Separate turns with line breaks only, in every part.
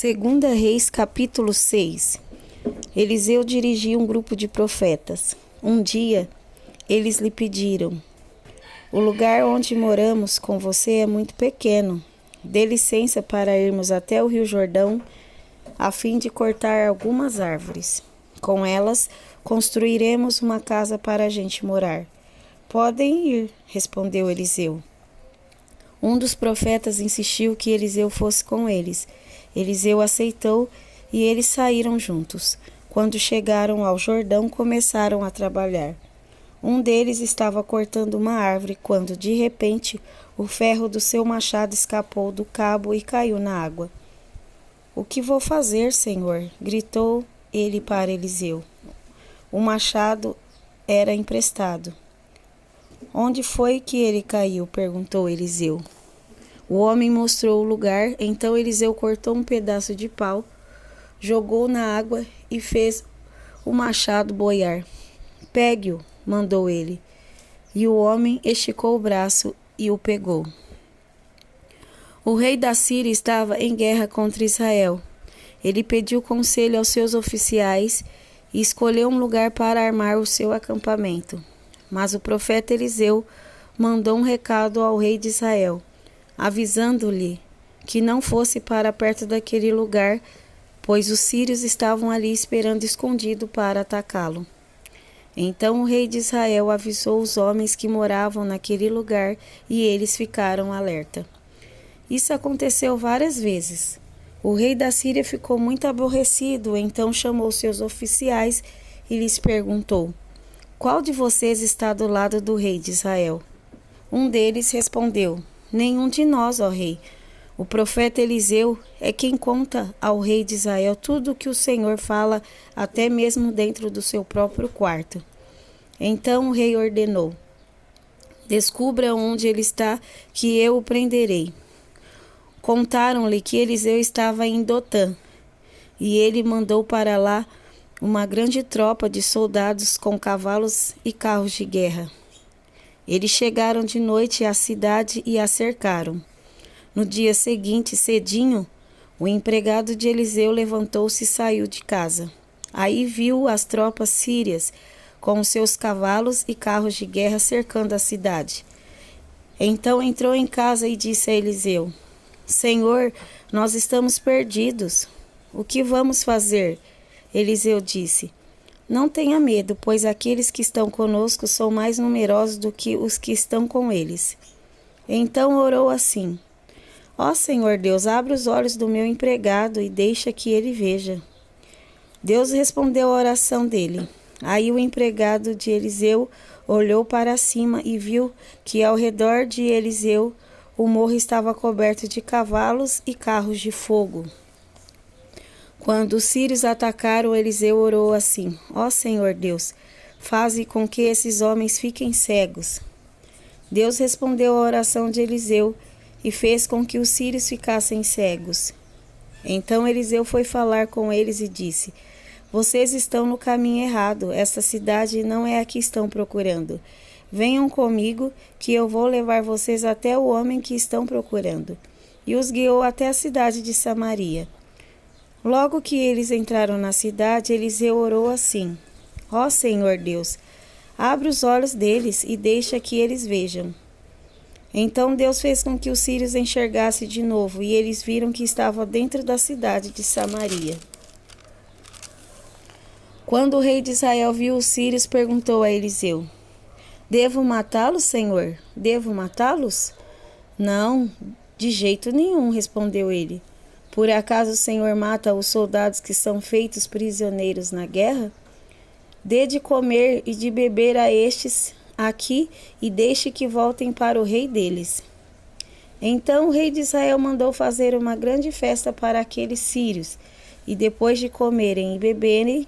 Segunda Reis, capítulo 6. Eliseu dirigia um grupo de profetas. Um dia, eles lhe pediram: o lugar onde moramos com você é muito pequeno. Dê licença para irmos até o Rio Jordão, a fim de cortar algumas árvores. Com elas, construiremos uma casa para a gente morar. Podem ir, respondeu Eliseu. Um dos profetas insistiu que Eliseu fosse com eles. Eliseu aceitou e eles saíram juntos. Quando chegaram ao Jordão, começaram a trabalhar. Um deles estava cortando uma árvore quando, de repente, o ferro do seu machado escapou do cabo e caiu na água. O que vou fazer, Senhor? Gritou ele para Eliseu. O machado era emprestado. Onde foi que ele caiu? Perguntou Eliseu. O homem mostrou o lugar, então Eliseu cortou um pedaço de pau, jogou na água e fez o machado boiar. Pegue-o, mandou ele. E o homem esticou o braço e o pegou. O rei da Síria estava em guerra contra Israel. Ele pediu conselho aos seus oficiais e escolheu um lugar para armar o seu acampamento. Mas o profeta Eliseu mandou um recado ao rei de Israel, avisando-lhe que não fosse para perto daquele lugar, pois os sírios estavam ali esperando escondido para atacá-lo. Então o rei de Israel avisou os homens que moravam naquele lugar e eles ficaram alerta. Isso aconteceu várias vezes. O rei da Síria ficou muito aborrecido, então chamou seus oficiais e lhes perguntou: qual de vocês está do lado do rei de Israel? Um deles respondeu: nenhum de nós, ó rei. O profeta Eliseu é quem conta ao rei de Israel tudo o que o Senhor fala, até mesmo dentro do seu próprio quarto. Então o rei ordenou: descubra onde ele está, que eu o prenderei. Contaram-lhe que Eliseu estava em Dotã, e ele mandou para lá uma grande tropa de soldados com cavalos e carros de guerra. Eles chegaram de noite à cidade e a cercaram. No dia seguinte, cedinho, o empregado de Eliseu levantou-se e saiu de casa. Aí viu as tropas sírias com seus cavalos e carros de guerra cercando a cidade. Então entrou em casa e disse a Eliseu: Senhor, nós estamos perdidos. O que vamos fazer? Eliseu disse: não tenha medo, pois aqueles que estão conosco são mais numerosos do que os que estão com eles. Então orou assim: ó Senhor Deus, abre os olhos do meu empregado e deixa que ele veja. Deus respondeu à oração dele. Aí o empregado de Eliseu olhou para cima e viu que ao redor de Eliseu o morro estava coberto de cavalos e carros de fogo. Quando os sírios atacaram, Eliseu orou assim: ó Senhor Deus, faze com que esses homens fiquem cegos. Deus respondeu à oração de Eliseu e fez com que os sírios ficassem cegos. Então Eliseu foi falar com eles e disse: vocês estão no caminho errado, esta cidade não é a que estão procurando. Venham comigo, que eu vou levar vocês até o homem que estão procurando. E os guiou até a cidade de Samaria. Logo que eles entraram na cidade, Eliseu orou assim: ó Senhor Deus, abre os olhos deles e deixa que eles vejam. Então Deus fez com que os sírios enxergassem de novo, e eles viram que estavam dentro da cidade de Samaria. Quando o rei de Israel viu os sírios, perguntou a Eliseu: devo matá-los, Senhor? Devo matá-los? Não, de jeito nenhum, respondeu ele. Por acaso o Senhor mata os soldados que são feitos prisioneiros na guerra? Dê de comer e de beber a estes aqui e deixe que voltem para o rei deles. Então o rei de Israel mandou fazer uma grande festa para aqueles sírios, e depois de comerem e beberem,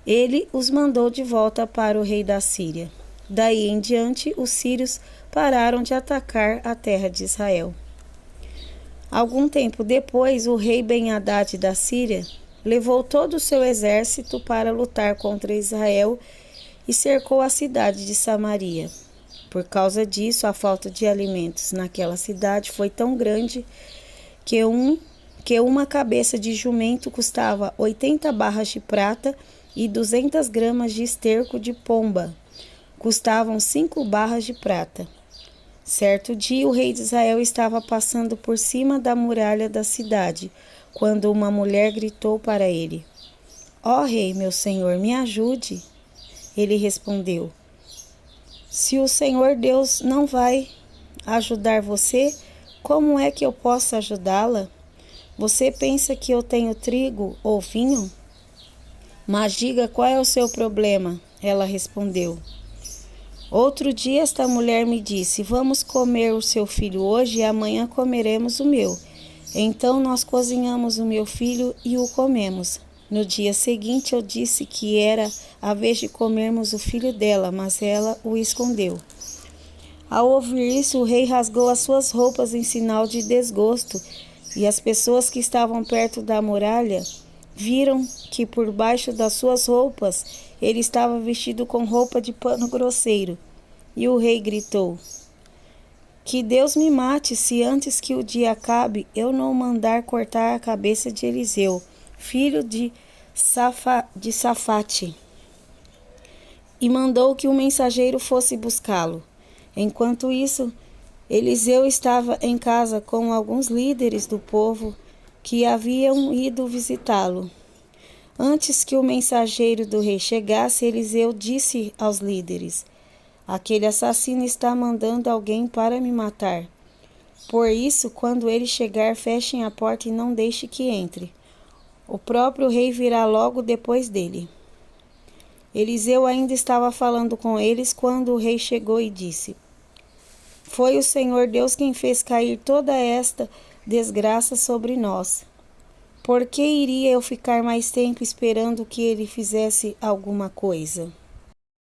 ele os mandou de volta para o rei da Síria. Daí em diante, os sírios pararam de atacar a terra de Israel. Algum tempo depois, o rei Ben-Hadad da Síria levou todo o seu exército para lutar contra Israel e cercou a cidade de Samaria. Por causa disso, a falta de alimentos naquela cidade foi tão grande que um que uma cabeça de jumento custava 80 barras de prata e 200 gramas de esterco de pomba custavam 5 barras de prata. Certo dia, o rei de Israel estava passando por cima da muralha da cidade, quando uma mulher gritou para ele: Ó rei, meu senhor, me ajude. Ele respondeu: Se o Senhor Deus não vai ajudar você, como é que eu posso ajudá-la? Você pensa que eu tenho trigo ou vinho? Mas diga qual é o seu problema. Ela respondeu: Outro dia esta mulher me disse: Vamos comer o seu filho hoje e amanhã comeremos o meu. Então nós cozinhamos o meu filho e o comemos. No dia seguinte eu disse que era a vez de comermos o filho dela, mas ela o escondeu. Ao ouvir isso, o rei rasgou as suas roupas em sinal de desgosto, e as pessoas que estavam perto da muralha viram que por baixo das suas roupas ele estava vestido com roupa de pano grosseiro. E o rei gritou: Que Deus me mate se antes que o dia acabe eu não mandar cortar a cabeça de Eliseu, filho de Safate. E mandou que um mensageiro fosse buscá-lo. Enquanto isso, Eliseu estava em casa com alguns líderes do povo que haviam ido visitá-lo. Antes que o mensageiro do rei chegasse, Eliseu disse aos líderes: Aquele assassino está mandando alguém para me matar. Por isso, quando ele chegar, fechem a porta e não deixe que entre. O próprio rei virá logo depois dele. Eliseu ainda estava falando com eles quando o rei chegou e disse: Foi o Senhor Deus quem fez cair toda esta desgraça sobre nós. Por que iria eu ficar mais tempo esperando que ele fizesse alguma coisa?